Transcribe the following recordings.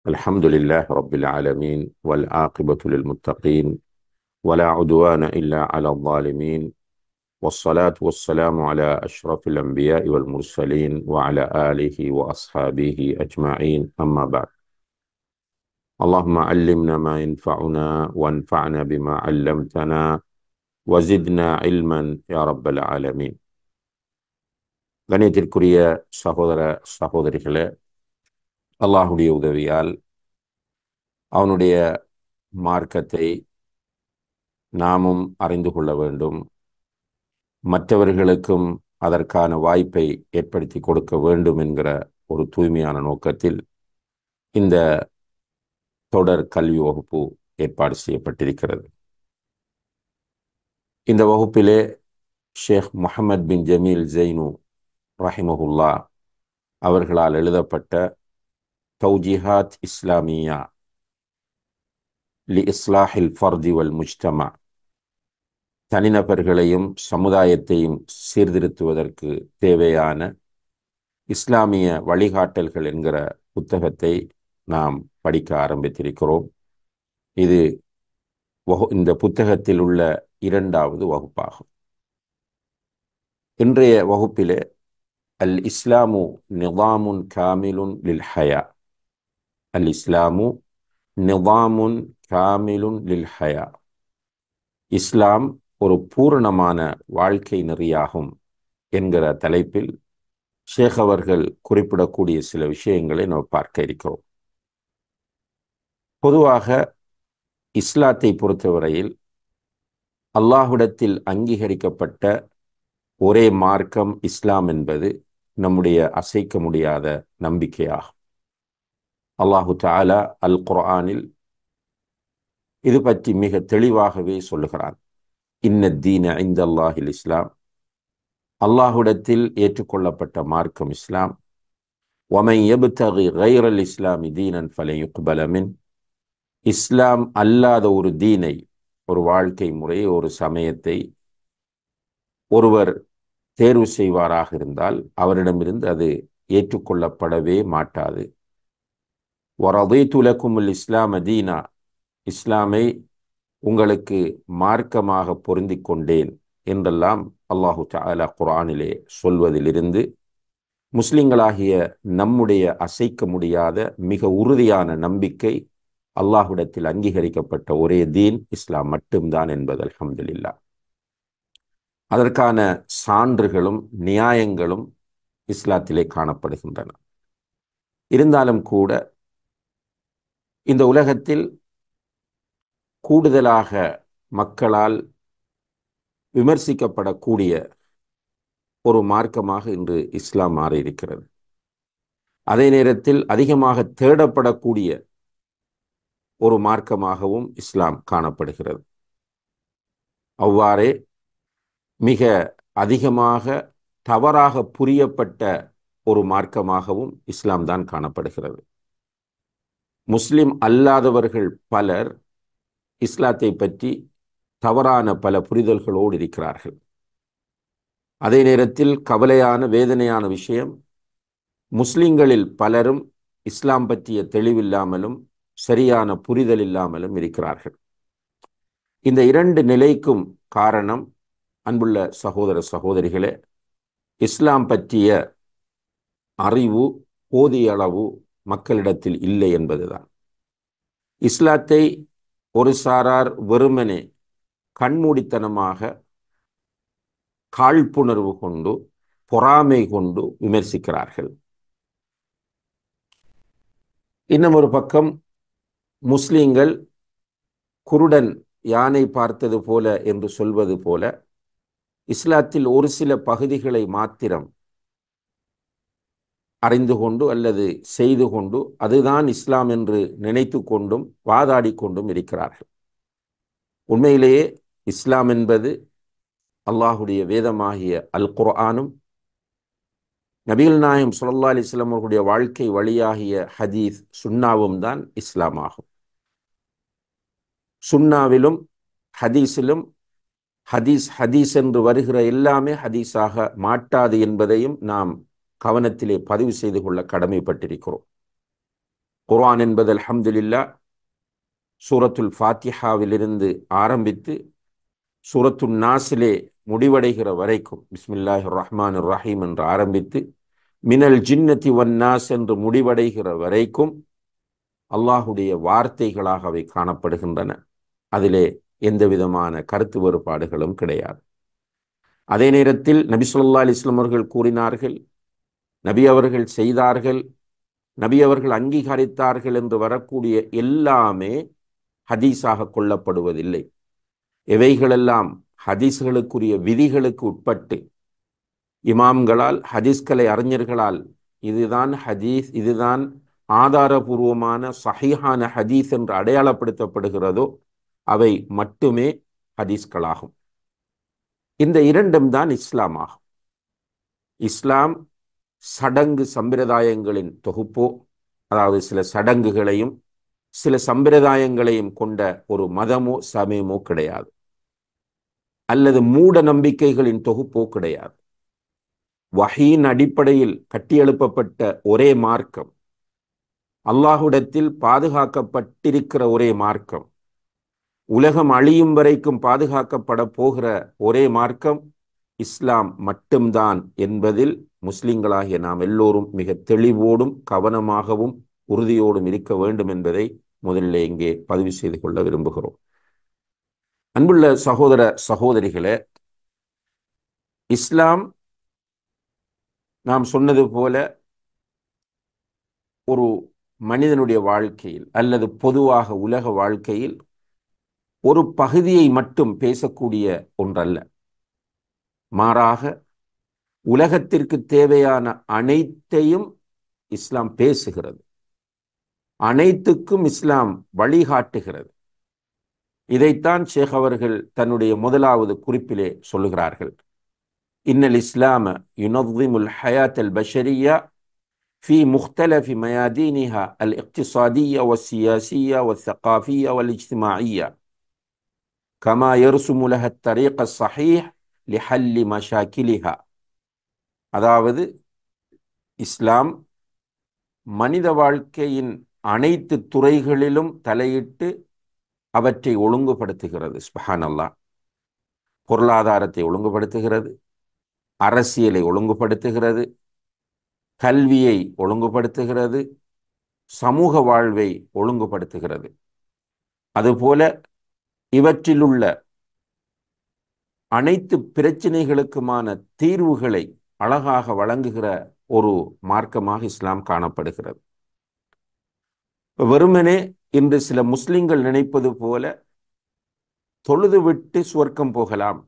الحمد لله رب العالمين والعاقبة للمتقين ولا عدوان إلا على الظالمين والصلاة والسلام على أشرف الأنبياء والمرسلين وعلى آله وأصحابه أجمعين أما بعد. اللهم علمنا ما ينفعنا وانفعنا بما علمتنا وزدنا علما يا رب العالمين. கணியத்திற்குரிய சகோதர சகோதரிகளே, அல்லாஹுடைய உதவியால் அவனுடைய மார்க்கத்தை நாமும் அறிந்து கொள்ள வேண்டும், மற்றவர்களுக்கும் அதற்கான வாய்ப்பை ஏற்படுத்தி கொடுக்க வேண்டும் என்கிற ஒரு தூய்மையான நோக்கத்தில் இந்த தொடர் கல்வி வகுப்பு ஏற்பாடு செய்யப்பட்டிருக்கிறது. இந்த வகுப்பிலே ஷேக் முஹம்மது பின் ஜமீல் ஜெய்னு ரஹிமஹுல்லா அவர்களால் எழுதப்பட்ட தௌஜிஹாத் இஸ்லாமியா லி இஸ்லாஹில் ஃபர்தி வல் முஜ்தமா, தனிநபர்களையும் சமுதாயத்தையும் சீர்திருத்துவதற்கு தேவையான இஸ்லாமிய வழிகாட்டல்கள் என்கிற புத்தகத்தை நாம் படிக்க ஆரம்பித்திருக்கிறோம். இது இந்த புத்தகத்தில் உள்ள இரண்டாவது வகுப்பாகும். இன்றைய வகுப்பிலே அல் இஸ்லாமு நிதாமுன் காமிலுன் லில் ஹயா, அல் இஸ்லாமு நிதாமுன் காமிலுன் லில் ஹயா, இஸ்லாம் ஒரு பூரணமான வாழ்க்கை நெறியாகும் என்கிற தலைப்பில் ஷேக் அவர்கள் குறிப்பிடக்கூடிய சில விஷயங்களை நாம் பார்க்க இருக்கிறோம். பொதுவாக இஸ்லாத்தை பொறுத்தவரையில் அல்லாஹ்விடத்தில் அங்கீகரிக்கப்பட்ட ஒரே மார்க்கம் இஸ்லாம் என்பது நம்முடைய அசைக்க முடியாத நம்பிக்கையாகும். அல்லாஹு தஆலா அல் குர்ஆனில் இது பற்றி மிக தெளிவாகவே சொல்லுகிறான். இன்ன தீன இந்தல்லாஹில் இஸ்லாம், அல்லாஹ்விடத்தில் ஏற்றுக்கொள்ளப்பட்ட மார்க்கம் இஸ்லாம். வமன் யப்தகி கைரல் இஸ்லாமி தீனன் ஃபலன் யுக்பல மின், இஸ்லாம் அல்லாத ஒரு தீனை, ஒரு வாழ்க்கை முறையை, ஒரு சமயத்தை ஒருவர் தேர்வு செய்வாராக இருந்தால் அவரிடமிருந்து அது ஏற்றுக்கொள்ளப்படவே மாட்டாது. வரதீது லக்குமுல் இஸ்லாம தீனா, இஸ்லாமை உங்களுக்கு மார்க்கமாக பொருந்தி கொண்டேன் என்றெல்லாம் அல்லாஹு தஆலா குர்ஆனிலே சொல்வதிலிருந்து முஸ்லிம்களாகிய நம்முடைய அசைக்க முடியாத மிக உறுதியான நம்பிக்கை அல்லாஹ்விடத்தில் அங்கீகரிக்கப்பட்ட ஒரே தீன் இஸ்லாம் மட்டும்தான் என்பது அல்ஹம்துலில்லாஹ். அதற்கான சான்றுகளும் நியாயங்களும் இஸ்லாத்திலே காணப்படுகின்றன. இருந்தாலும் கூட இந்த உலகத்தில் கூடுதலாக மக்களால் விமர்சிக்கப்படக்கூடிய ஒரு மார்க்கமாக இன்று இஸ்லாம் மாறியிருக்கிறது. அதே நேரத்தில் அதிகமாக தேடப்படக்கூடிய ஒரு மார்க்கமாகவும் இஸ்லாம் காணப்படுகிறது. அவ்வாறே மிக அதிகமாக தவறாக புரியப்பட்ட ஒரு மார்க்கமாகவும் இஸ்லாம் தான் காணப்படுகிறது. முஸ்லிம் அல்லாதவர்கள் பலர் இஸ்லாத்தை பற்றி தவறான பல புரிதல்களோடு இருக்கிறார்கள். அதே நேரத்தில் கவலையான வேதனையான விஷயம், முஸ்லிம்களில் பலரும் இஸ்லாம் பற்றிய தெளிவில்லாமலும் சரியான புரிதல் இல்லாமலும் இருக்கிறார்கள். இந்த இரண்டு நிலைக்கும் காரணம், அன்புள்ள சகோதர சகோதரிகளே, இஸ்லாம் பற்றிய அறிவு போதிய அளவு மக்களிடத்தில் இல்லை என்பதுதான். இஸ்லாத்தை ஒரு சாரார் வெறுமனே கண்மூடித்தனமாக காழ்ப்புணர்வு கொண்டு பொறாமை கொண்டு விமர்சிக்கிறார்கள். இன்னும் ஒரு பக்கம் முஸ்லிம்கள் குருடன் யானை பார்த்தது போல என்று சொல்வது போல இஸ்லாத்தில் ஒரு சில பகுதிகளை மாத்திரம் அறிந்து கொண்டு அல்லது செய்து கொண்டு அதுதான் இஸ்லாம் என்று நினைத்து கொண்டும் வாதாடி கொண்டும் இருக்கிறார்கள். உண்மையிலேயே இஸ்லாம் என்பது அல்லாஹுடைய வேதமாகிய அல் குர்ஆனும் நபிகள் நாயகம் ஸல்லல்லாஹு அலைஹி வஸல்லம் அவர்களுடைய வாழ்க்கை வழியாகிய ஹதீஸ் சுன்னாவும் தான் இஸ்லாம் ஆகும். சுன்னாவிலும் ஹதீஸிலும் ஹதீஸ் என்று வருகிற எல்லாமே ஹதீஸாக மாட்டாது என்பதையும் நாம் கவனத்திலே பதிவு செய்து கொள்ள கடமைப்பட்டிருக்கிறோம். குர்ஆன் என்பது அல்ஹம்துலில்லாஹ் சூரத்துல் ஃபாத்திஹாவிலிருந்து ஆரம்பித்து சூரத்துன் நாஸிலே முடிவடைகிற வரைக்கும் பிஸ்மில்லாஹிர் ரஹ்மானிர் ரஹீம் என்று ஆரம்பித்து மினல் ஜின்னதி வன் நாஸ் என்று முடிவடைகிற வரைக்கும் அல்லாஹுடைய வார்த்தைகளாக அவை காணப்படுகின்றன. அதிலே எந்த விதமான கருத்து வேறுபாடுகளும் கிடையாது. அதே நேரத்தில் நபி ஸல்லல்லாஹு அலைஹி வஸல்லம் அவர்கள் கூறினார்கள், நபி அவர்கள் செய்தார்கள், நபி அவர்கள் அங்கீகரித்தார்கள் என்று வரக்கூடிய எல்லாமே ஹதீஸாக கொள்ளப்படுவதில்லை. எவைகளெல்லாம் ஹதீஸ்களுக்குரிய விதிகளுக்கு உட்பட்டு இமாம்களால், ஹதீஸ்கலை அறிஞர்களால் இதுதான் ஹதீஸ், இதுதான் ஆதாரபூர்வமான சஹீஹான ஹதீஸ் என்று அடையாளப்படுத்தப்படுகிறதோ அவை மட்டுமே ஹதீஸ்களாகும். இந்த இரண்டும் தான் இஸ்லாம் ஆகும். இஸ்லாம் சடங்கு சம்பிரதாயங்களின் தொகுப்போ, அதாவது சில சடங்குகளையும் சில சம்பிரதாயங்களையும் கொண்ட ஒரு மதமோ சமயமோ கிடையாது, அல்லது மூட நம்பிக்கைகளின் தொகுப்போ கிடையாது. வஹீன் அடிப்படையில் கட்டியெழுப்பப்பட்ட ஒரே மார்க்கம், அல்லாஹ்விடத்தில் பாதுகாக்கப்பட்டிருக்கிற ஒரே மார்க்கம், உலகம் அழியும் வரைக்கும் பாதுகாக்கப்பட போகிற ஒரே மார்க்கம் இஸ்லாம் மட்டும்தான் என்பதில் முஸ்லிம்களாகிய நாம் எல்லோரும் மிக தெளிவோடும் கவனமாகவும் உறுதியோடும் இருக்க வேண்டும் என்பதை முதலில் இங்கே பதிவு செய்து கொள்ள விரும்புகிறோம். அன்புள்ள சகோதர சகோதரிகளே, இஸ்லாம் நாம் சொன்னது போல ஒரு மனிதனுடைய வாழ்க்கையில் அல்லது பொதுவாக உலக வாழ்க்கையில் ஒரு பகுதியை மட்டும் பேசக்கூடிய ஒன்றல்ல. மாறாக உலகத்திற்கு தேவையான அனைத்தையும் இஸ்லாம் பேசுகிறது, அனைத்துக்கும் இஸ்லாம் வழிகாட்டுகிறது. இதைத்தான் ஷேக் அவர்கள் தன்னுடைய முதலாவது குறிப்பிலே சொல்லுகிறார்கள். இன்னல் இஸ்லாம யுனظிமுல் ஹயாத்தல் பஷரியா في مختلف ميادينها الاقتصادية والسياسية والثقافية والاجتماعية كما يرسم لها الطريق الصحيح لحل مشاكلها. அதாவது இஸ்லாம் மனித வாழ்க்கையின் அனைத்து துறைகளிலும் தலையிட்டு அவற்றை ஒழுங்குபடுத்துகிறது. சுப்ஹானல்லாஹ். பொருளாதாரத்தை ஒழுங்குபடுத்துகிறது, அரசியலை ஒழுங்குபடுத்துகிறது, கல்வியை ஒழுங்குபடுத்துகிறது, சமூக வாழ்வை ஒழுங்குபடுத்துகிறது. அதுபோல இவற்றிலுள்ள அனைத்து பிரச்சனைகளுக்குமான தீர்வுகளை அழகாக வழங்குகிற ஒரு மார்க்கமாக இஸ்லாம் காணப்படுகிறது. வெறுமனே இன்று சில முஸ்லிம்கள் நினைப்பது போல தொழுதுவிட்டு சுவர்க்கம் போகலாம்,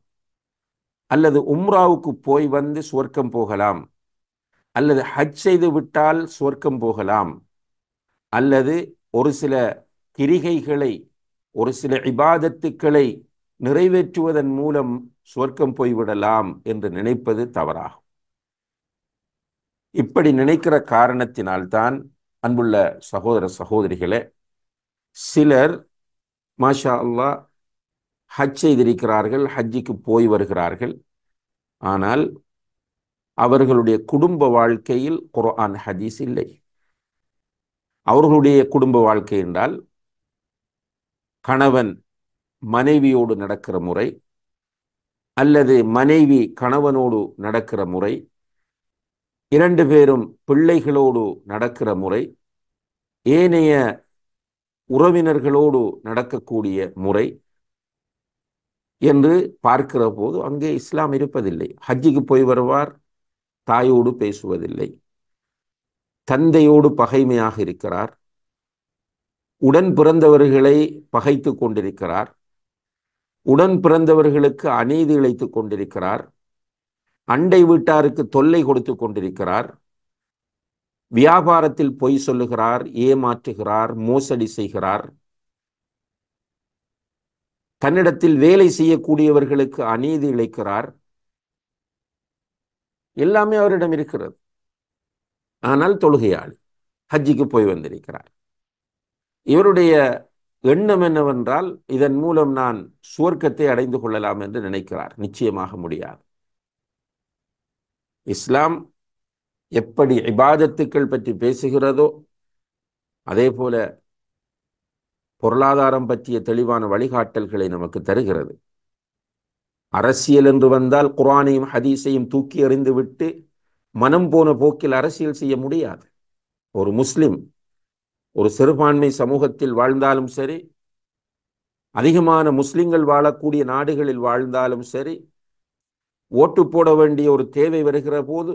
அல்லது உம்ராவுக்கு போய் வந்து சுவர்க்கம் போகலாம், அல்லது ஹஜ் செய்து விட்டால் சுவர்க்கம் போகலாம், அல்லது ஒரு சில கிரிகைகளை, ஒரு சில இபாதத்துக்களை நிறைவேற்றுவதன் மூலம் சுவர்க்கம் போய்விடலாம் என்று நினைப்பது தவறாகும். இப்படி நினைக்கிற காரணத்தினால்தான் அன்புள்ள சகோதர சகோதரிகளே, சிலர் மாஷா அல்லாஹ் ஹஜ் செய்திருக்கிறார்கள், ஹஜ்ஜிக்கு போய் வருகிறார்கள், ஆனால் அவர்களுடைய குடும்ப வாழ்க்கையில் குர்ஆன் ஹதீஸ் இல்லை. அவர்களுடைய குடும்ப வாழ்க்கை என்றால் கணவன் மனைவியோடு நடக்கிற முறை, அல்லது மனைவி கணவனோடு நடக்கிற முறை, இரண்டு பேரும் பிள்ளைகளோடு நடக்கிற முறை, ஏனைய உறவினர்களோடு நடக்கக்கூடிய முறை என்று பார்க்கிற போது அங்கே இஸ்லாம் இருப்பதில்லை. ஹஜ்ஜிக்கு போய் வருவார், தாயோடு பேசுவதில்லை, தந்தையோடு பகைமையாக இருக்கிறார், உடன் பிறந்தவர்களை பகைத்து கொண்டிருக்கிறார், உடன் பிறந்தவர்களுக்கு அநீதி இழைத்துக் கொண்டிருக்கிறார், அண்டை வீட்டாருக்கு தொல்லை கொடுத்து கொண்டிருக்கிறார், வியாபாரத்தில் பொய் சொல்லுகிறார், ஏமாற்றுகிறார், மோசடி செய்கிறார், தன்னிடத்தில் வேலை செய்யக்கூடியவர்களுக்கு அநீதி இழைக்கிறார். எல்லாமே அவரிடம் இருக்கிறது. ஆனால் தொழுகையாளி, ஹஜ்ஜிக்கு போய் வந்திருக்கிறார். இவருடைய எண்ணம் என்னவென்றால், இதன் மூலம் நான் சுவர்க்கத்தை அடைந்து கொள்ளலாம் என்று நினைக்கிறார். நிச்சயமாக முடியாது. இஸ்லாம் எப்படி இபாதத்துக்கள் பற்றி பேசுகிறதோ, அதே போல பொருளாதாரம் பற்றிய தெளிவான வழிகாட்டல்களை நமக்கு தருகிறது. அரசியல் என்று வந்தால் குர்ஆனையும் ஹதீஸையும் தூக்கி எறிந்துவிட்டு மனம் போன போக்கில் அரசியல் செய்ய முடியாது. ஒரு முஸ்லிம் ஒரு சிறுபான்மை சமூகத்தில் வாழ்ந்தாலும் சரி, அதிகமான முஸ்லிம்கள் வாழக்கூடிய நாடுகளில் வாழ்ந்தாலும் சரி, ஓட்டு போட வேண்டிய ஒரு தேவை வருகிற போது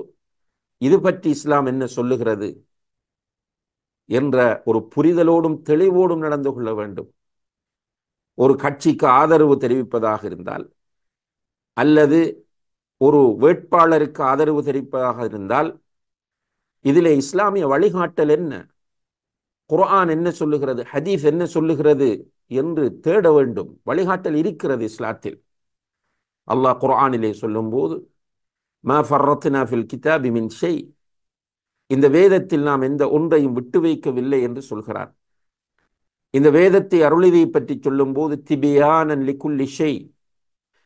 இது பற்றி இஸ்லாம் என்ன சொல்லுகிறது என்ற ஒரு புரிதலோடும் தெளிவோடும் நடந்து கொள்ள வேண்டும். ஒரு கட்சிக்கு ஆதரவு தெரிவிப்பதாக இருந்தால் அல்லது ஒரு வேட்பாளருக்கு ஆதரவு தெரிவிப்பதாக இருந்தால் இதிலே இஸ்லாமிய வழிகாட்டல் என்ன, குர்ஆன் என்ன சொல்லுகிறது, ஹதீஸ் என்ன சொல்லுகிறது என்று தேட வேண்டும். வழிகாட்டல் இருக்கிறது இஸ்லாத்தில். அல்லாஹ் குர்ஆனிலே சொல்லும்போது மா ஃபர்ரத்னா ஃபில் கிதாபி மின் ஷை, இந்த வேதத்தில் நாம் எந்த ஒன்றையும் விட்டு வைக்கவில்லை என்று சொல்கிறார். இந்த வேதத்தை அருளிதை பற்றி சொல்லும்போது திபியானன் லிகுல்லி ஷை,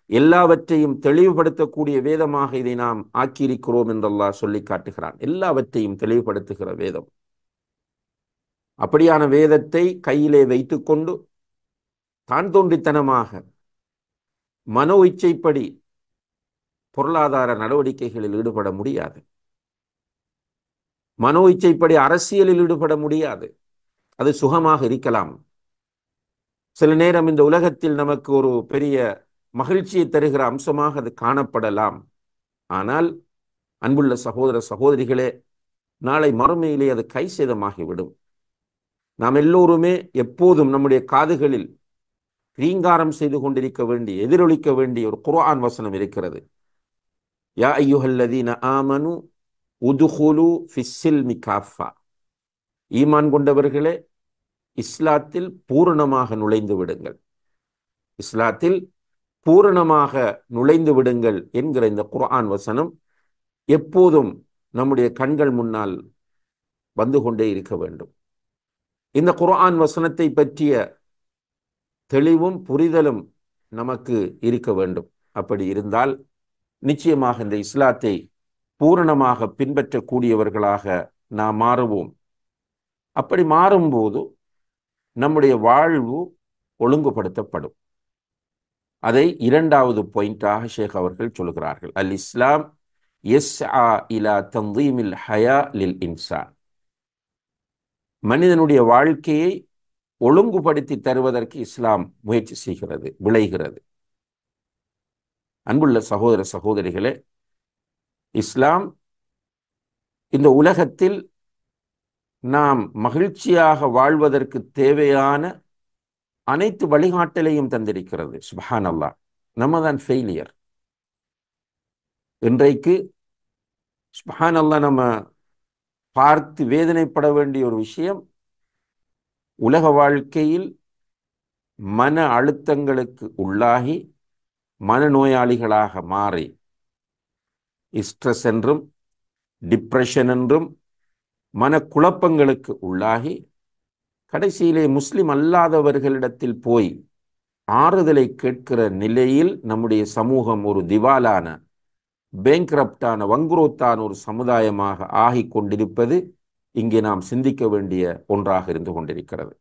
எல்லாவற்றையும் தெளிவுபடுத்தக்கூடிய வேதமாக இதை நாம் ஆக்கியிருக்கிறோம் என்று அல்லாஹ் சொல்லி காட்டுகிறான். எல்லாவற்றையும் தெளிவுபடுத்துகிற வேதம். அப்படியான வேதத்தை கையிலே வைத்துக்கொண்டு தான் தோன்றித்தனமாக மனோ இச்சைப்படி பொருளாதார நடவடிக்கைகளில் ஈடுபட முடியாது. மனோ இச்சைப்படி அரசியலில் ஈடுபட முடியாது. அது சுகமாக இருக்கலாம், சில நேரம் இந்த உலகத்தில் நமக்கு ஒரு பெரிய மகிழ்ச்சியை தருகிற அம்சமாக அது காணப்படலாம். ஆனால் அன்புள்ள சகோதர சகோதரிகளே, நாளை மறுமையிலே அது கை சேதமாகிவிடும். நாம் எல்லோருமே எப்போதும் நம்முடைய காதுகளில் ரீங்காரம் செய்து கொண்டிருக்க வேண்டிய, எதிரொலிக்க வேண்டிய ஒரு குர்ஆன் வசனம் இருக்கிறது. யா அய்யுஹல்லதீன ஆமனு உதுகுலு ஃபிஸ்ஸில்மி காஃபா, ஈமான் கொண்டவர்களே இஸ்லாத்தில் பூரணமாக நுழைந்து விடுங்கள், இஸ்லாத்தில் பூரணமாக நுழைந்து விடுங்கள் என்கிற இந்த குர்ஆன் வசனம் எப்போதும் நம்முடைய கண்கள் முன்னால் வந்து கொண்டே இருக்க வேண்டும். இந்த குர்ஆன் வசனத்தை பற்றிய தெளிவும் புரிதலும் நமக்கு இருக்க வேண்டும். அப்படி இருந்தால் நிச்சயமாக இந்த இஸ்லாத்தை பூரணமாக பின்பற்றக்கூடியவர்களாக நாம் மாறுவோம். அப்படி மாறும்போது நம்முடைய வாழ்வு ஒழுங்குபடுத்தப்படும். அதை இரண்டாவது பாயிண்டாக ஷேக் அவர்கள் சொல்கிறார்கள். அல் இஸ்லாம் யஸ்ஆ இலா தன்தீமில் ஹயா லில் இன்சான், மனிதனுடைய வாழ்க்கையை ஒழுங்குபடுத்தி தருவதற்கு இஸ்லாம் முயற்சி செய்கிறது, விளைகிறது. அன்புள்ள சகோதர சகோதரிகளே, இஸ்லாம் இந்த உலகத்தில் நாம் மகிழ்ச்சியாக வாழ்வதற்கு தேவையான அனைத்து வழிகாட்டலையும் தந்திருக்கிறது. சுப்ஹானல்லாஹ், நம்ம தான் ஃபெயிலியர். இன்றைக்கு சுப்ஹானல்லாஹ் நம்ம பார்த்து வேதனைப்பட வேண்டிய ஒரு விஷயம், உலக வாழ்க்கையில் மன அழுத்தங்களுக்கு உள்ளாகி மனநோயாளிகளாக மாறி ஸ்ட்ரெஸ் என்றும் டிப்ரெஷன் என்றும் மனக்குழப்பங்களுக்கு உள்ளாகி கடைசியிலே முஸ்லிம் அல்லாதவர்களிடத்தில் போய் ஆறுதலை கேட்கிற நிலையில் நம்முடைய சமூகம் ஒரு திவாலான, பேங்க்ரப்டான, வங்குரோத்தான ஒரு சமுதாயமாக ஆகி கொண்டிருப்பது இங்கே நாம் சிந்திக்க வேண்டிய ஒன்றாக இருந்து கொண்டிருக்கிறது.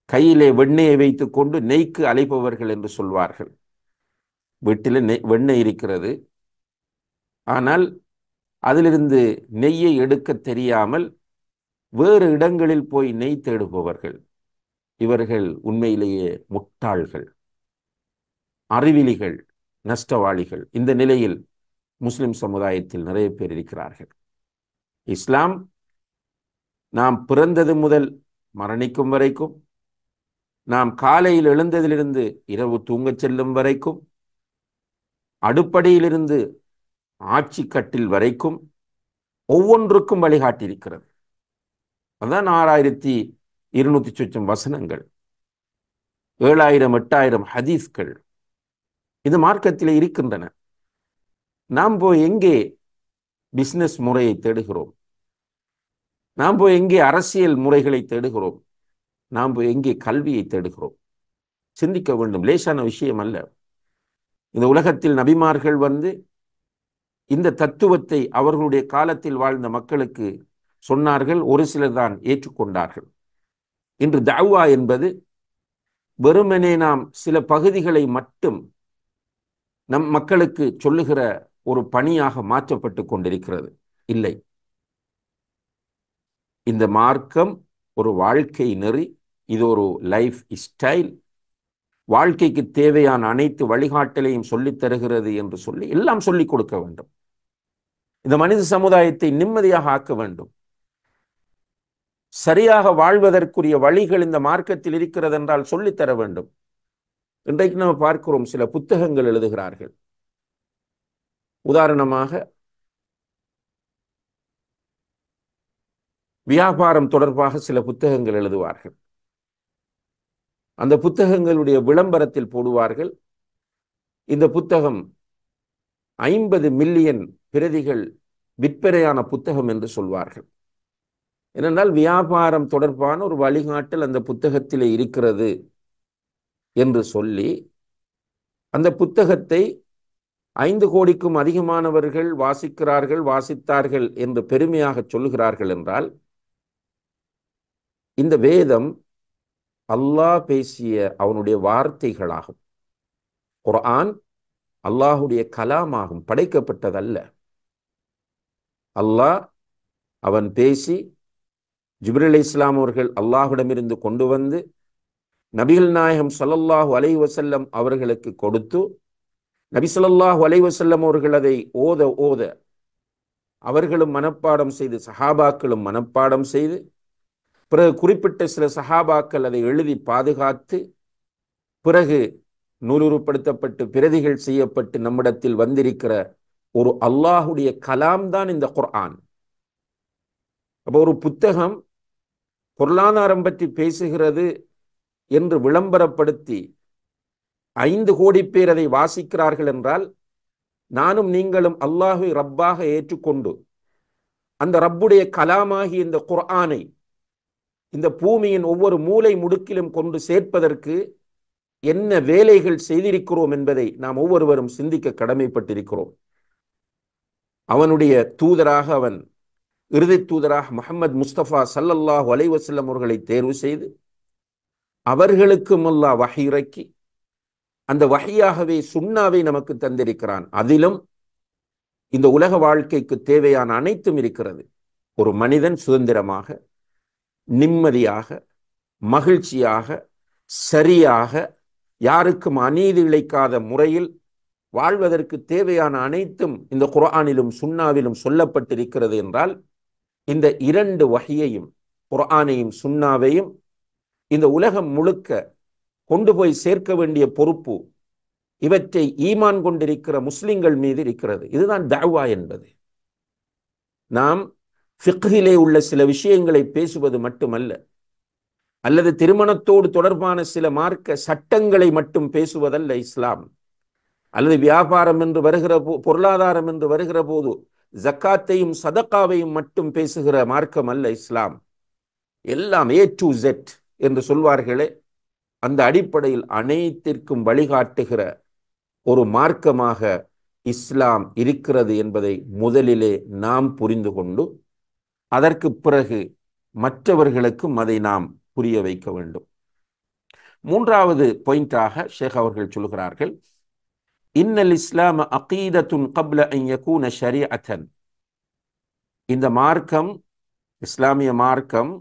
கையிலே வெண்ணெயை வைத்துக் கொண்டு நெய்க்கு அலைப்பவர்கள் என்று சொல்வார்கள். வீட்டில் வெண்ணெய் இருக்கிறது, ஆனால் அதிலிருந்து நெய்யை எடுக்க தெரியாமல் வேறு இடங்களில் போய் நெய் தேடுபவர்கள். இவர்கள் உண்மையிலேயே முட்டாள்கள், அறிவிலிகள், நஷ்டவாளிகள். இந்த நிலையில் முஸ்லிம் சமுதாயத்தில் நிறைய பேர் இருக்கிறார்கள். இஸ்லாம் நாம் பிறந்தது முதல் மரணிக்கும் வரைக்கும், நாம் காலையில் எழுந்ததிலிருந்து இரவு தூங்கச் செல்லும் வரைக்கும், அடுப்படியிலிருந்து ஆட்சி கட்டில் வரைக்கும் ஒவ்வொன்றுக்கும் வழிகாட்டியிருக்கிறது. அதான் 6200 சொச்சம் வசனங்கள், 7000 8000 ஹதீஸ்கள் இது மார்க்கத்திலே இருக்கின்றன. நாம் போய் எங்கே பிசினஸ் முறையை தேடுகிறோம்? நாம் போய் எங்கே அரசியல் முறைகளை தேடுகிறோம்? நாம் போய் எங்கே கல்வியை தேடுகிறோம்? சிந்திக்க வேண்டும். லேசான விஷயம் அல்ல. இந்த உலகத்தில் நபிமார்கள் வந்து இந்த தத்துவத்தை அவர்களுடைய காலத்தில் வாழ்ந்த மக்களுக்கு சொன்னார்கள், ஒரு சிலர் தான் ஏற்றுக்கொண்டார்கள். இன்று தஅவா என்பது வெறுமனே நாம் சில பகுதிகளை மட்டும் நம் மக்களுக்கு சொல்லுகிற ஒரு பணியாக மாற்றப்பட்டு கொண்டிருக்கிறது. இல்லை, இந்த மார்க்கம் ஒரு வாழ்க்கை நெறி, இது ஒரு லைஃப் ஸ்டைல், வாழ்க்கைக்கு தேவையான அனைத்து வழிகாட்டலையும் சொல்லித் தருகிறது என்று சொல்லி எல்லாம் சொல்லிக் கொடுக்க வேண்டும். இந்த மனித சமுதாயத்தை நிம்மதியாக ஆக்க வேண்டும். சரியாக வாழ்வதற்குரிய வழிகள் இந்த மார்க்கத்தில் இருக்கிறது என்றால் சொல்லித்தர வேண்டும். இன்றைக்கு நம்ம பார்க்கிறோம், சில புத்தகங்கள் எழுதுகிறார்கள். உதாரணமாக, வியாபாரம் தொடர்பாக சில புத்தகங்கள் எழுதுவார்கள். அந்த புத்தகங்களுடைய விளம்பரத்தில் போடுவார்கள், இந்த புத்தகம் 50 மில்லியன் பிரதிகள் விற்பனையான புத்தகம் என்று சொல்வார்கள். ஏனென்றால் வியாபாரம் தொடர்பான ஒரு வழிகாட்டல் அந்த புத்தகத்திலே இருக்கிறது என்று சொல்லி அந்த புத்தகத்தை 5 கோடிக்கும் அதிகமானவர்கள் வாசிக்கிறார்கள், வாசித்தார்கள் என்று பெருமையாக சொல்லுகிறார்கள் என்றால், இந்த வேதம் அல்லாஹ் பேசிய அவனுடைய வார்த்தைகளாகும். குர்ஆன் அல்லாஹுடைய கலாமாகும், படைக்கப்பட்டதல்ல. அல்லாஹ் அவன் பேசி ஜிப்ரீல் அலைஹிஸ்ஸலாம் அவர்கள் அல்லாஹ்விடமிருந்து கொண்டு வந்து நபிகள் நாயகம் ஸல்லல்லாஹு அலைஹி வஸல்லம் அவர்களுக்கு கொடுத்து, நபி ஸல்லல்லாஹு அலைஹி வஸல்லம் அவர்கள் அதை ஓத ஓத அவர்களும் மனப்பாடம் செய்து, சஹாபாக்களும் மனப்பாடம் செய்து, பிறகு குறிப்பிட்ட சில சஹாபாக்கள் அதை எழுதி பாதுகாத்து, பிறகு நூலுருப்படுத்தப்பட்டு பிரதிகள் செய்யப்பட்டு நம்மிடத்தில் வந்திருக்கிற ஒரு அல்லாஹுடைய கலாம் தான் இந்த குர்ஆன். அப்போ ஒரு புத்தகம் பொருளாதாரம் பற்றி பேசுகிறது என்று விளம்பரப்படுத்தி 5 கோடி பேர் அதை வாசிக்கிறார்கள் என்றால், நானும் நீங்களும் அல்லாஹை ரப்பாக ஏற்றுக்கொண்டு அந்த ரப்புடைய கலாமாகி இந்த குர்ஆனை இந்த பூமியின் ஒவ்வொரு மூலை முடுக்கிலும் கொண்டு சேர்ப்பதற்கு என்ன வேலைகள் செய்திருக்கிறோம் என்பதை நாம் ஒவ்வொருவரும் சிந்திக்க கடமைப்பட்டிருக்கிறோம். அவனுடைய தூதராக, அவன் இறுதி தூதராக முஹம்மது முஸ்தபா ஸல்லல்லாஹு அலைஹி வஸல்லம் அவர்களை தேர்வு செய்து அவர்களுக்கும் அல்லாஹ் வஹி இறக்கி அந்த வஹியாகவே சுன்னாவை நமக்கு தந்திருக்கிறான். அதிலும் இந்த உலக வாழ்க்கைக்கு தேவையான அனைத்தும் இருக்கிறது. ஒரு மனிதன் சுதந்திரமாக, நிம்மதியாக, மகிழ்ச்சியாக, சரியாக, யாருக்கும் அநீதி இழைக்காத முறையில் வாழ்வதற்கு தேவையான அனைத்தும் இந்த குர்ஆனிலும் சுன்னாவிலும் சொல்லப்பட்டிருக்கிறது என்றால், இந்த 2 வஹியையும், குர்ஆனையும் சுன்னாவையும் இந்த உலகம் முழுக்க கொண்டு போய் சேர்க்க வேண்டிய பொறுப்பு இவற்றை ஈமான் கொண்டிருக்கிற முஸ்லிம்கள் மீது இருக்கிறது. இதுதான் தஅவா என்பது. நாம் ஃபிக்ஹிலே உள்ள சில விஷயங்களை பேசுவது மட்டுமல்ல, அல்லது திருமணத்தோடு தொடர்பான சில மார்க்க சட்டங்களை மட்டும் பேசுவதல்ல இஸ்லாம், அல்லது வியாபாரம் என்று வருகிற பொருளாதாரம் என்று வருகிற போது ஜக்காத்தையும் சதக்காவையும் மட்டும் பேசுகிற மார்க்கம் அல்ல இஸ்லாம். எல்லாம் A to Z என்று சொல்வார்களே, அந்த அடிப்படையில் அனைத்திற்கும் வழிகாட்டுகிற ஒரு மார்க்கமாக இஸ்லாம் இருக்கிறது என்பதை முதலிலே நாம் புரிந்து கொண்டு அதற்கு பிறகு மற்றவர்களுக்கும் அதை நாம் புரிய வைக்க வேண்டும். 3வது பாயிண்டாக ஷேக் அவர்கள் சொல்கிறார்கள், இன்னல் இஸ்லாம் அகீதத்துன் கப்ல அன் யகூன ஷரீஅத்தன். இந்த மார்க்கம், இஸ்லாமிய மார்க்கம்,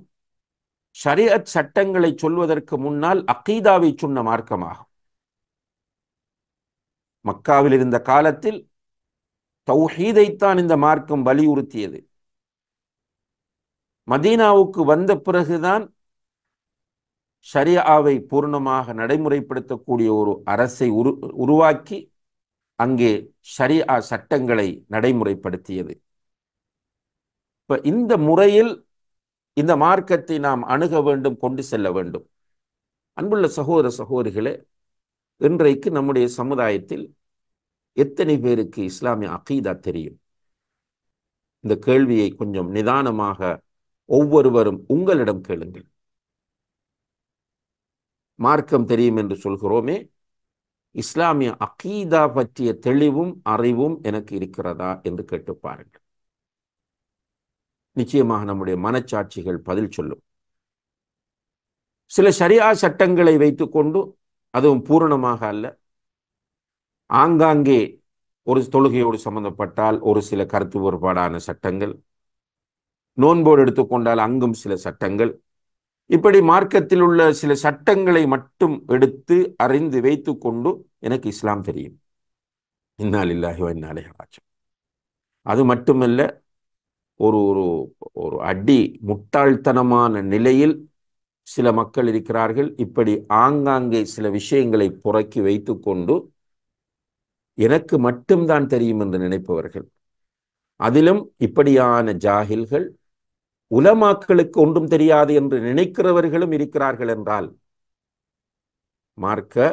ஷரீஅத் சட்டங்களை சொல்வதற்கு முன்னால் அகீதாவை சொன்ன மார்க்கமாகும். மக்காவில் இருந்த காலத்தில் தௌஹீதைத்தான் இந்த மார்க்கம் வலியுறுத்தியது. மதீனாவுக்கு வந்த பிறகுதான் ஷரியாவை பூர்ணமாக நடைமுறைப்படுத்தக்கூடிய ஒரு அரசை உருவாக்கி அங்கே ஷரியா சட்டங்களை நடைமுறைப்படுத்தியது. இப்ப இந்த முறையில் இந்த மார்க்கத்தை நாம் அணுக வேண்டும், கொண்டு செல்ல வேண்டும். அன்புள்ள சகோதர சகோதரிகளே, இன்றைக்கு நம்முடைய சமுதாயத்தில் எத்தனை பேருக்கு இஸ்லாமிய அகீதா தெரியும்? இந்த கேள்வியை கொஞ்சம் நிதானமாக ஒவ்வொருவரும் உங்களிடம் கேளுங்கள். மார்க்கம் தெரியும் என்று சொல்கிறோமே, இஸ்லாமிய அகீதா பற்றிய தெளிவும் அறிவும் எனக்கு இருக்கிறதா என்று கேட்டு பாருங்கள். நிச்சயமாக நம்முடைய மனச்சாட்சிகள் பதில் சொல்லும். சில ஷரியா சட்டங்களை வைத்துக்கொண்டு, அதுவும் பூரணமாக அல்ல, ஆங்காங்கே ஒரு தொழுகையோடு சம்பந்தப்பட்டால் ஒரு சில கருத்து வேறுபாடான சட்டங்கள், நோன்போடு எடுத்துக்கொண்டால் அங்கும் சில சட்டங்கள், இப்படி மார்க்கத்தில் உள்ள சில சட்டங்களை மட்டும் எடுத்து அறிந்து வைத்துக்கொண்டு எனக்கு இஸ்லாம் தெரியும். இன்னா லில்லாஹி வ இன்னா இலைஹி ராஜிஊன். அது மட்டுமல்ல, ஒரு ஒரு ஒரு அடி முட்டாள்தனமான நிலையில் சில மக்கள் இருக்கிறார்கள். இப்படி ஆங்காங்கே சில விஷயங்களை புறக்கி வைத்துக்கொண்டு எனக்கு மட்டும்தான் தெரியும் என்று நினைப்பவர்கள். அதிலும் இப்படியான ஜாஹில்கள் உலமாக்களுக்கு ஒன்றும் தெரியாது என்று நினைக்கிறவர்களும் இருக்கிறார்கள் என்றால், மார்க்க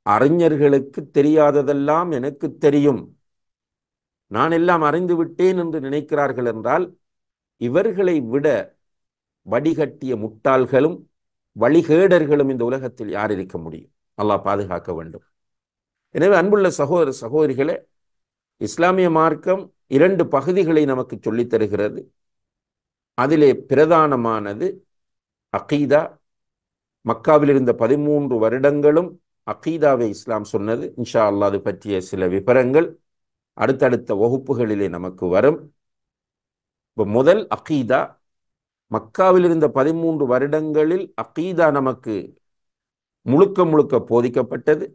அறிஞர்களுக்கு தெரியாததெல்லாம் எனக்கு தெரியும், நான் எல்லாம் அறிந்து விட்டேன் என்று நினைக்கிறார்கள் என்றால், இவர்களை விட வடிகட்டிய முட்டாள்களும் வழிகேடர்களும் இந்த உலகத்தில் யார் இருக்க முடியும்? அல்லாஹ் பாதுகாக்க வேண்டும். எனவே அன்புள்ள சகோதர சகோதரிகளே, இஸ்லாமிய மார்க்கம் 2 பகுதிகளை நமக்கு சொல்லித் தருகிறது. அதிலே பிரதானமானது அகீதா. மக்காவில் இருந்த 13 வருடங்களும் அகீதாவை இஸ்லாம் சொன்னது. இன்ஷா அல்லாஹ் அது பற்றிய சில விவரங்கள் அடுத்தடுத்த வகுப்புகளிலே நமக்கு வரும். இப்போ முதல் அகீதா. மக்காவில் இருந்த 13 வருடங்களில் அகீதா நமக்கு முழுக்க முழுக்க போதிக்கப்பட்டது.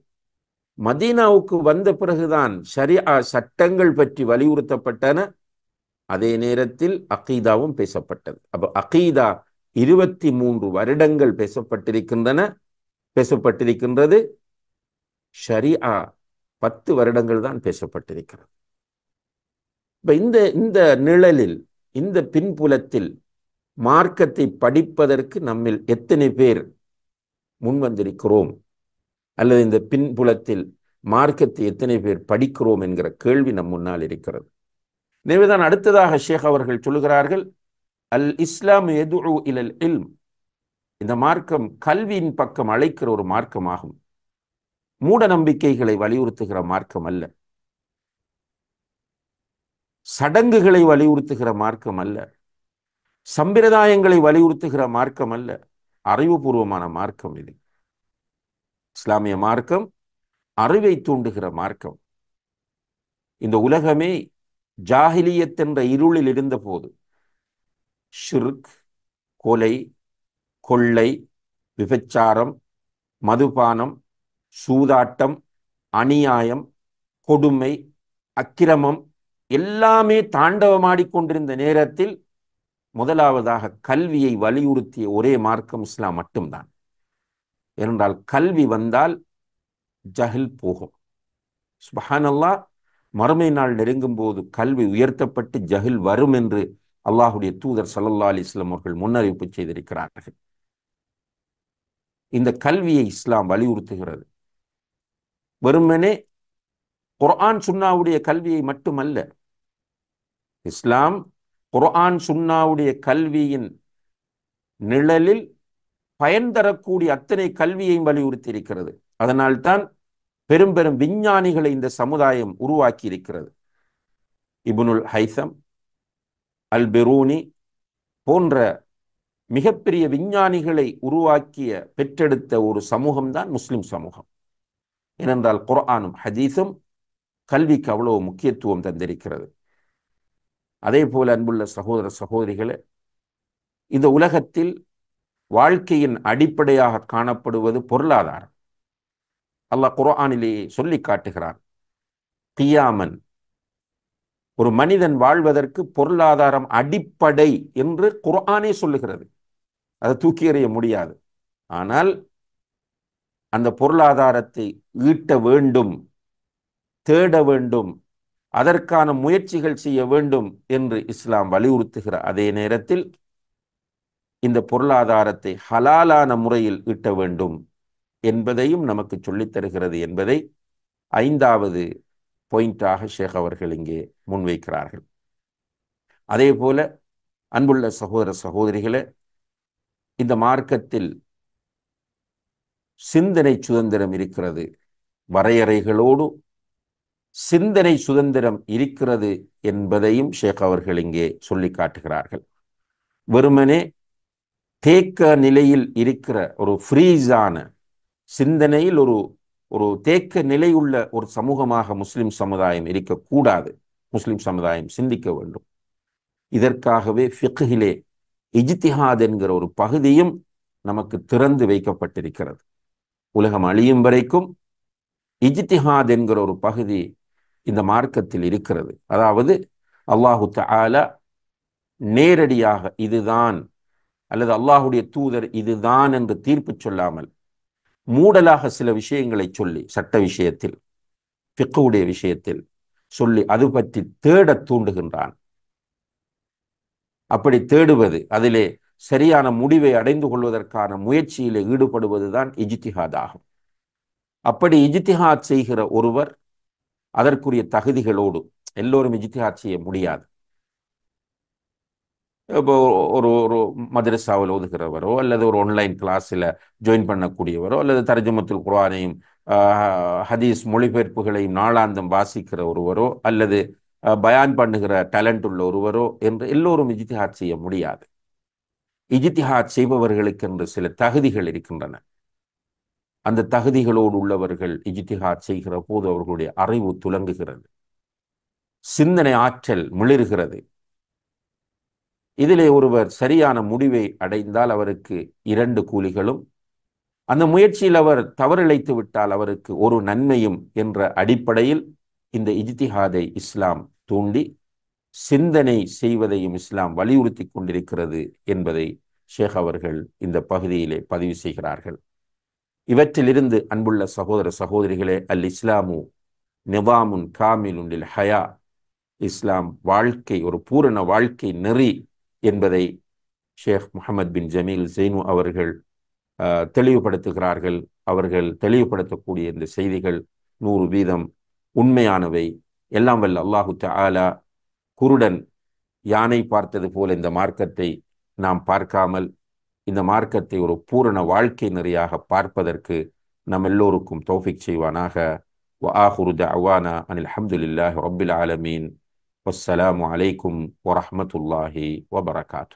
மதீனாவுக்கு வந்த பிறகுதான் ஷரியா சட்டங்கள் பற்றி வலியுறுத்தப்பட்டன. அதே நேரத்தில் அகீதாவும் பேசப்பட்டது. அப்போ அகீதா 23 வருடங்கள் பேசப்பட்டிருக்கின்றது. ஷரியா 10 வருடங்கள் தான் பேசப்பட்டிருக்கிறது. இப்ப இந்த நிழலில், இந்த பின்புலத்தில் மார்க்கத்தை படிப்பதற்கு நம்மில் எத்தனை பேர் முன்வந்திருக்கிறோம், அல்லது இந்த பின்புலத்தில் மார்க்கத்தை எத்தனை பேர் படிக்கிறோம் என்கிற கேள்வி நம் முன்னால் இருக்கிறது. எனவேதான் அடுத்ததாக ஷேக் அவர்கள் சொல்லுகிறார்கள், அல் இஸ்லாம் யதுஉ இலல் இல்ம். இந்த மார்க்கம் கல்வியின் பக்கம் அழைக்கிற ஒரு மார்க்கமாகும். மூட நம்பிக்கைகளை வலியுறுத்துகிற மார்க்கம் அல்ல, சடங்குகளை வலியுறுத்துகிற மார்க்கம் அல்ல, சம்பிரதாயங்களை வலியுறுத்துகிற மார்க்கம் அல்ல, அறிவுபூர்வமான மார்க்கம் இது. இஸ்லாமிய மார்க்கம் அறிவை தூண்டுகிற மார்க்கம். இந்த உலகமே ஜாஹிலியத் என்ற இருளில் இருந்த போது ஷிர்க், கொலை, கொள்ளை, விபச்சாரம், மதுபானம், சூதாட்டம், அநியாயம், கொடுமை, அக்கிரமம் எல்லாமே தாண்டவமாடிக்கொண்டிருந்த நேரத்தில் முதலாவதாக கல்வியை வலியுறுத்திய ஒரே மார்க்கம் இஸ்லாம் மட்டும்தான். ஏனென்றால் கல்வி வந்தால் ஜஹில் போகும். சுப்ஹானல்லாஹ், மறுமை நாள் நெருங்கும் போது கல்வி உயர்த்தப்பட்டு ஜஹில் வரும் என்று அல்லாஹுடைய தூதர் ஸல்லல்லாஹு அலைஹி வஸல்லம் அவர்கள் முன்னறிவிப்பு செய்திருக்கிறார்கள். இந்த கல்வியை இஸ்லாம் வலியுறுத்துகிறது. வெறுமனே குர்ஆன் சுன்னாவுடைய கல்வியை மட்டுமல்ல, இஸ்லாம் குர்ஆன் சுன்னாவுடைய கல்வியின் நிழலில் பயன் தரக்கூடிய அத்தனை கல்வியையும் வலியுறுத்தி இருக்கிறது. அதனால்தான் பெரும் பெரும் விஞ்ஞானிகளை இந்த சமுதாயம் உருவாக்கி இருக்கிறது. இப்னுல் ஹைசம், அல் பெரூனி போன்ற மிகப்பெரிய விஞ்ஞானிகளை உருவாக்கிய பெற்றெடுத்த ஒரு சமூகம்தான் முஸ்லிம் சமூகம். ஏனென்றால் குர்ஆனும் ஹதீஸும் கல்விக்கு அவ்வளவு முக்கியத்துவம் தந்திருக்கிறது. அதே போல அன்புள்ள சகோதர சகோதரிகளே, இந்த உலகத்தில் வாழ்க்கையின் அடிப்படையாக காணப்படுவது பொருளாதாரம். அல்லாஹ் குர்ஆனிலேயே சொல்லி காட்டுகிறான், கியாமன், ஒரு மனிதன் வாழ்வதற்கு பொருளாதாரம் அடிப்படை என்று குர்ஆனே சொல்லுகிறது. அதை தூக்கி எறிய முடியாது. ஆனால் அந்த பொருளாதாரத்தை ஈட்ட வேண்டும், தேட வேண்டும், அதற்கான முயற்சிகள் செய்ய வேண்டும் என்று இஸ்லாம் வலியுறுத்துகிற அதே நேரத்தில் இந்த பொருளாதாரத்தை ஹலாலான முறையில் ஈட்ட வேண்டும் என்பதையும் நமக்கு சொல்லித் தருகிறது என்பதை 5வது பாயிண்டாக ஷேக் அவர்கள் இங்கே முன்வைக்கிறார்கள். அதே போல அன்புள்ள சகோதர சகோதரிகளே, இந்த மார்க்கத்தில் சிந்தனை சுதந்திரம் இருக்கிறது, வரையறைகளோடு சிந்தனை சுதந்திரம் இருக்கிறது என்பதையும் ஷேக் அவர்கள் இங்கே சொல்லி காட்டுகிறார்கள். வெறுமனே தேக்க நிலையில் இருக்கிற ஒரு ஃப்ரீஸான சிந்தனையில் ஒரு ஒரு தேக்க நிலையுள்ள ஒரு சமூகமாக முஸ்லிம் சமுதாயம் இருக்கக்கூடாது. முஸ்லிம் சமுதாயம் சிந்திக்க வேண்டும். இதற்காகவே ஃபிக்ஹிலே இஜ்திஹாத் என்கிற ஒரு பகுதியும் நமக்கு திறந்து வைக்கப்பட்டிருக்கிறது. உலகம் அழியும் வரைக்கும் இஜ்திஹாத் என்கிற ஒரு பகுதி இந்த மார்க்கத்தில் இருக்கிறது. அதாவது அல்லாஹு தஆலா நேரடியாக இதுதான் அல்லது அல்லாஹுடைய தூதர் இதுதான் என்று தீர்ப்பு சொல்லாமல் மூடலாக சில விஷயங்களை சொல்லி, சட்ட விஷயத்தில் ஃபிக்ஹுடைய விஷயத்தில் சொல்லி அது பற்றி தேட தூண்டுகின்றான். அப்படி தேடுவது, அதிலே சரியான முடிவை அடைந்து கொள்வதற்கான முயற்சியிலே ஈடுபடுவதுதான் இஜ்திஹாத் ஆகும். அப்படி இஜ்திஹாத் செய்கிற ஒருவர் அதற்குரிய தகுதிகளோடு, எல்லோரும் இஜ்திஹாத் செய்ய முடியாது. இப்போ ஒரு ஒரு மதரசாவில் ஓதுகிறவரோ அல்லது ஒரு ஆன்லைன் கிளாஸில் ஜாயின் பண்ணக்கூடியவரோ அல்லது தர்ஜுமத்துல் குர்ஆனையும் ஹதீஸ் மொழிபெயர்ப்புகளையும் நாளாந்தம் வாசிக்கிற ஒருவரோ அல்லது பயான் பண்ணுகிற டேலண்ட் உள்ள ஒருவரோ என்று எல்லோரும் இஜ்திஹாத் செய்ய முடியாது. இஜ்திஹாத் செய்பவர்களுக்கு என்று சில தகுதிகள் இருக்கின்றன. அந்த தகுதிகளோடு உள்ளவர்கள் இஜ்திஹாத் செய்கிற போது அவர்களுடைய அறிவு துலங்குகிறது, சிந்தனை ஆற்றல் மிளிர்கிறது. இதிலே ஒருவர் சரியான முடிவை அடைந்தால் அவருக்கு 2 கூலிகளும், அந்த முயற்சியில் அவர் தவறிழைத்து விட்டால் அவருக்கு ஒரு நன்மையும் என்ற அடிப்படையில் இந்த இஜ்திஹாதை இஸ்லாம் தூண்டி சிந்தனை செய்வதையும் இஸ்லாம் வலியுறுத்தி கொண்டிருக்கிறது என்பதை ஷேக் அவர்கள் இந்த பகுதியிலே பதிவு செய்கிறார்கள். இவற்றிலிருந்து அன்புள்ள சகோதர சகோதரிகளே, அல் இஸ்லாமு நிவாமுன் காமிலுன் லில் ஹயா, இஸ்லாம் வாழ்க்கை, ஒரு பூரண வாழ்க்கை நெறி என்பதை ஷேக் முஹம்மது பின் ஜமீல் ஜெய்னு அவர்கள் தெளிவுபடுத்துகிறார்கள். அவர்கள் தெளிவுபடுத்தக்கூடிய இந்த செய்திகள் 100% உண்மையானவை. எல்லாம் வல்ல அல்லாஹு தஆலா குருடன் யானை பார்த்தது போல இந்த மார்க்கத்தை நாம் பார்க்காமல் இந்த மார்க்கத்தை ஒரு பூரண வாழ்க்கை நெறியாக பார்ப்பதற்கு நம் எல்லோருக்கும் தௌஃபீக் செய்வானாக. வஆஹிரு தஅவானா அனில் ஹம்துலில்லாஹி ரப்பில் ஆலமீன். வஸ்ஸலாமு அலைக்கும் வரஹ்மத்துல்லாஹி வபரகாத்துஹு.